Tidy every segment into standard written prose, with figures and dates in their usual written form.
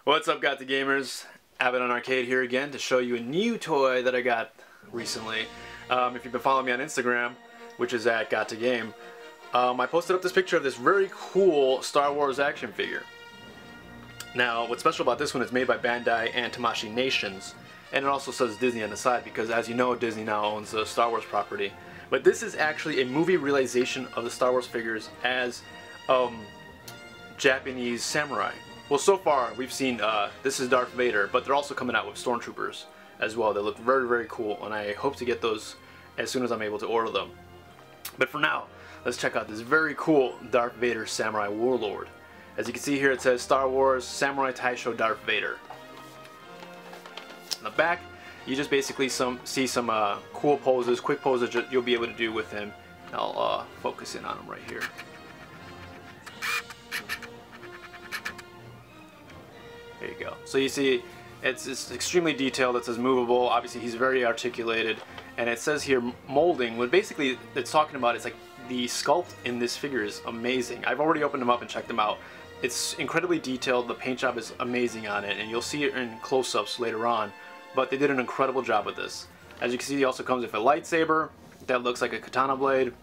What's up, Got the Gamers? Abbott on Arcade here again to show you a new toy that I got recently. If you've been following me on Instagram, which is at Got to Game, I posted up this picture of this very cool Star Wars action figure. Now, what's special about this one is made by Bandai and Tamashii Nations, and it also says Disney on the side because, as you know, Disney now owns the Star Wars property. But this is actually a movie realization of the Star Wars figures as Japanese samurai. Well, so far we've seen this is Darth Vader, but they're also coming out with Stormtroopers as well. They look very, very cool, and I hope to get those as soon as I'm able to order them. But for now, let's check out this very cool Darth Vader Samurai Warlord. As you can see here, it says Star Wars Samurai Taisho Darth Vader. On the back, you just basically see some cool poses, quick poses that you'll be able to do with him. I'll focus in on him right here. There you go. So you see, it's extremely detailed. It says movable. Obviously, he's very articulated, and it says here molding. What basically it's talking about is like the sculpt in this figure is amazing. I've already opened them up and checked them out. It's incredibly detailed. The paint job is amazing on it, and you'll see it in close-ups later on. But they did an incredible job with this. As you can see, he also comes with a lightsaber that looks like a katana blade,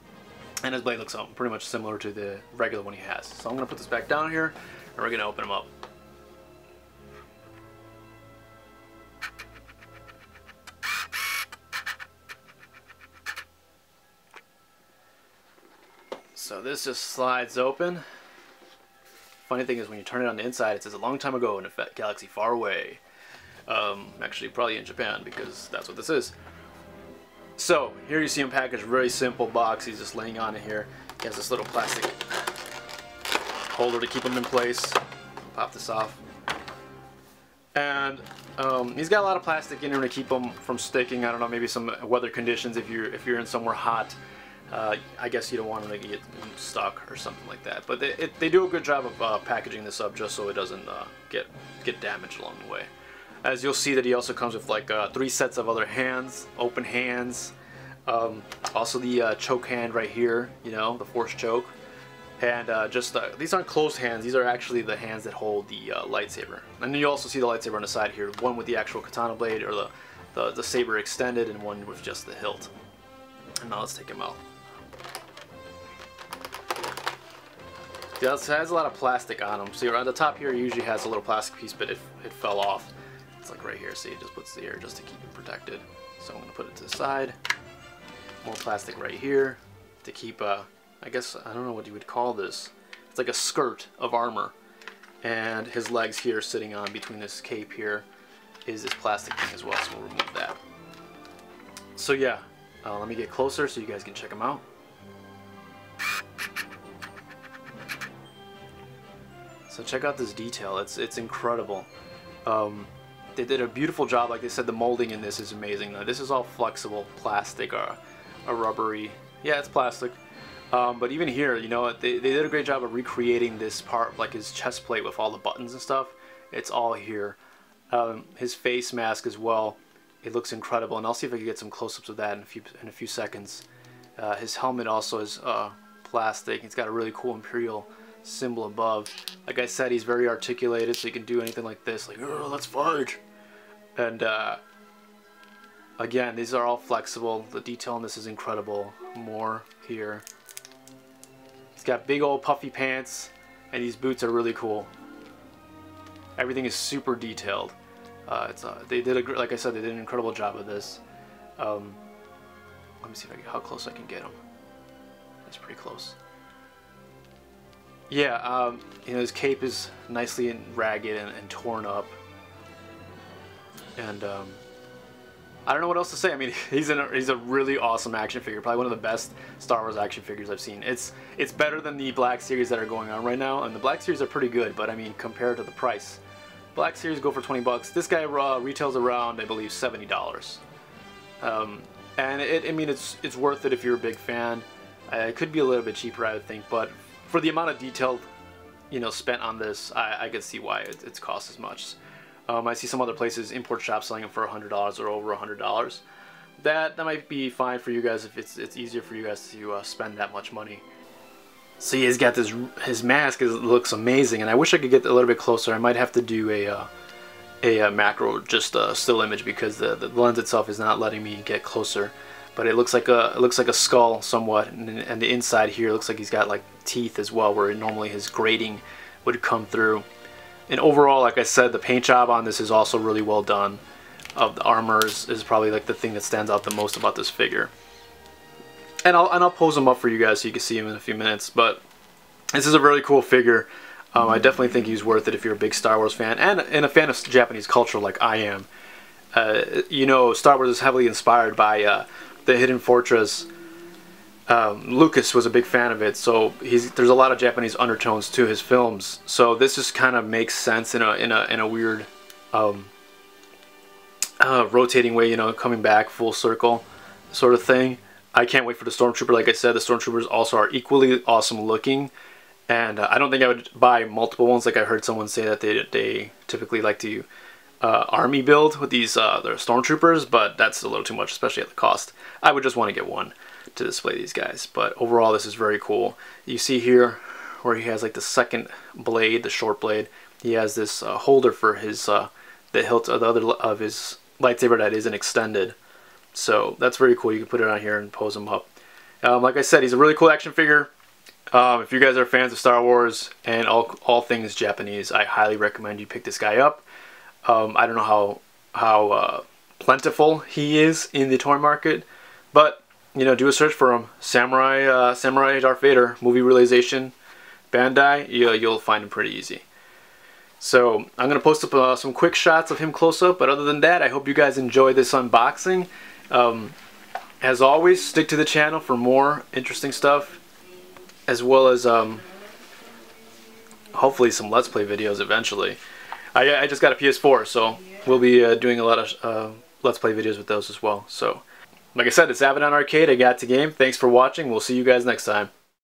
and his blade looks pretty much similar to the regular one he has. So I'm gonna put this back down here, and we're gonna open him up. So this just slides open. Funny thing is, when you turn it on the inside, it says a long time ago in a galaxy far away. Actually, probably in Japan, because that's what this is. So here you see him packaged, very simple box. He's just laying on it here. He has this little plastic holder to keep him in place. Pop this off. And he's got a lot of plastic in here to keep him from sticking. I don't know, maybe some weather conditions if you're in somewhere hot. I guess you don't want them to get stuck or something like that. But they do a good job of packaging this up just so it doesn't get damaged along the way. As you'll see that he also comes with like 3 sets of other hands, open hands. Also the choke hand right here, you know, the force choke. And these aren't closed hands, these are actually the hands that hold the lightsaber. And then you also see the lightsaber on the side here, one with the actual katana blade or the saber extended, and one with just the hilt. And now let's take him out. It has a lot of plastic on him. See, around the top here, it usually has a little plastic piece, but it fell off. It's like right here. See, it just puts the air just to keep it protected. So I'm going to put it to the side. More plastic right here to keep, I guess, I don't know what you would call this. It's like a skirt of armor. And his legs here sitting on between this cape here is this plastic thing as well, so we'll remove that. So yeah, let me get closer so you guys can check him out. So check out this detail. It's incredible. They did a beautiful job. Like they said, the molding in this is amazing. Now, this is all flexible plastic or a rubbery. Yeah, it's plastic. But even here, you know, they did a great job of recreating this part, like his chest plate with all the buttons and stuff. It's all here. His face mask as well. It looks incredible, and I'll see if I can get some close-ups of that in a few seconds. His helmet also is plastic. It's got a really cool Imperial symbol above. Like I said, he's very articulated, so you can do anything like this, like, oh, let's fight. And again, these are all flexible. The detail on this is incredible. More here. He's got big old puffy pants, and these boots are really cool. Everything is super detailed. They did like I said, they did an incredible job of this. Let me see how close I can get him. That's pretty close. Yeah, you know, his cape is nicely ragged and torn up. And I don't know what else to say. I mean, he's a really awesome action figure. Probably one of the best Star Wars action figures I've seen. It's better than the Black Series that are going on right now, and the Black Series are pretty good. But I mean, compared to the price, Black Series go for 20 bucks. This guy retails around, I believe, $70. And I mean, it's worth it if you're a big fan. It could be a little bit cheaper, I would think, but for the amount of detail, you know, spent on this, I could see why it's cost as much. I see some other places, import shops, selling them for $100 or over $100. That might be fine for you guys if it's easier for you guys to spend that much money. So he's got this, his mask looks amazing, and I wish I could get a little bit closer. I might have to do a macro, just a still image, because the lens itself is not letting me get closer. But it looks like a skull somewhat, and the inside here looks like he's got like teeth as well, where normally his grating would come through. And overall, like I said, the paint job on this is also really well done. The armor is probably like the thing that stands out the most about this figure. And I'll pose him up for you guys so you can see him in a few minutes. But this is a really cool figure. I definitely think he's worth it if you're a big Star Wars fan and a fan of Japanese culture like I am. You know, Star Wars is heavily inspired by the Hidden Fortress. Lucas was a big fan of it, so there's a lot of Japanese undertones to his films. So this just kind of makes sense in a weird rotating way, you know, coming back full circle sort of thing. I can't wait for the Stormtrooper. Like I said, the Stormtroopers also are equally awesome looking, and I don't think I would buy multiple ones. Like I heard someone say that they typically like to army build with these their Stormtroopers, but that's a little too much, especially at the cost. I would just want to get one to display these guys. But overall, this is very cool. You see here where he has like the second blade, the short blade. He has this holder for his the hilt of the other of his lightsaber that isn't extended. So that's very cool. You can put it on here and pose him up. Like I said, he's a really cool action figure. If you guys are fans of Star Wars and all things Japanese, I highly recommend you pick this guy up. I don't know how plentiful he is in the toy market, but you know, do a search for him. Samurai Darth Vader movie realization, Bandai. You'll find him pretty easy. So I'm gonna post up some quick shots of him close up. But other than that, I hope you guys enjoy this unboxing. As always, stick to the channel for more interesting stuff, as well as hopefully some Let's Play videos eventually. I just got a PS4, so we'll be doing a lot of Let's Play videos with those as well. So, like I said, it's Abaddon Arcade. I got to game. Thanks for watching. We'll see you guys next time.